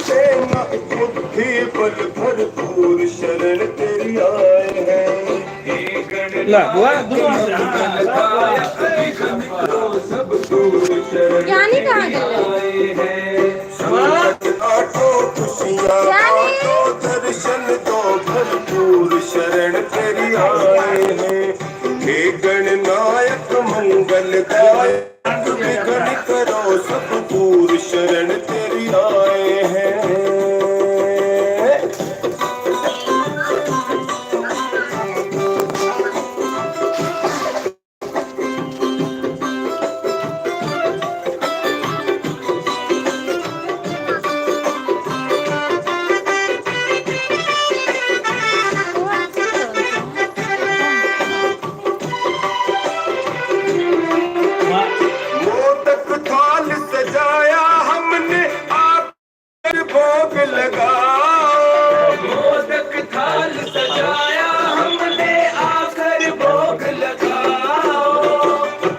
देना बुद्धि बल भरपूर शरण तेरी आए हैं। ला बुआ सब दूर शरण ज्ञानी कहाँ तेरी गए? आए हैं। संकट काटो खुशियाँ बांटो दर्शन दो भरपूर शरण तेरी आए हैं। हे गणनायक मंगलदायक विघ्न करो सब दूर शरण तेरी आए हैं। मोदक थाल सजाया हमने आकर भोग लगाओ। मोदक थाल सजाया हमने आकर भोग लगाओ।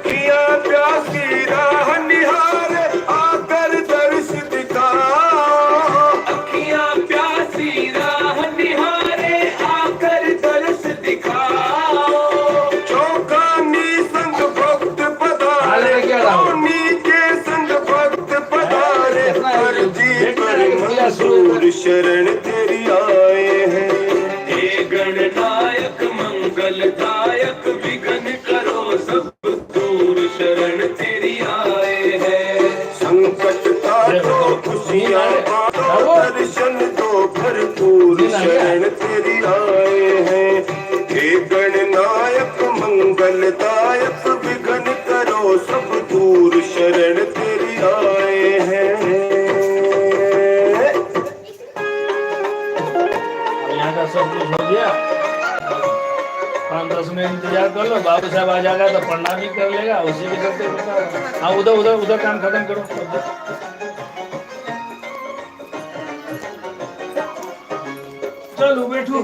किया प्यासी राह निहारे आकर दर्श दिखाओ। अखियां प्यासी राह निहारे आकर दर्श दिखाओ। चौखानी संग भक्त पधारे कौनी के संग भक्त पधारे अर्जी पर मंजूर शरण तेरी आए हैं। हे गणनायक मंगलदायक विघ्न करो सब दूर शरण तेरी आए हैं। संकट काटो खुशियाँ बांटो दर्शन दो भरपूर शरण तेरी आए हैं। हे गणनायक मंगलदायक विघ्न करो सब दूर शरण तेरी आए हैं। यहाँ का सब कुछ हो गया। 5-10 मिनट इंतजार कर लो, बाबू साहब आ जाएगा तो प्रणाम भी कर लेगा, उसी भी करते रहता। हाँ उधर उधर उधर काम खत्म करो। चलो बैठो।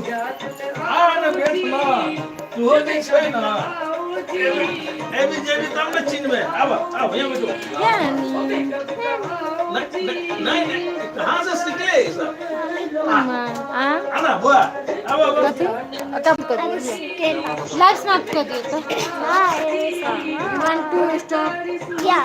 ना बैठ ना, तू हो नहीं सही ना। एबी जेबी तब न चिन्ह में। अब यहाँ बैठो। नहीं कहाँ से सीखे सब? आना बुआ, अब कम कर दिए, लाइट स्नैप कर दिए तो 1 2 स्टॉप। क्या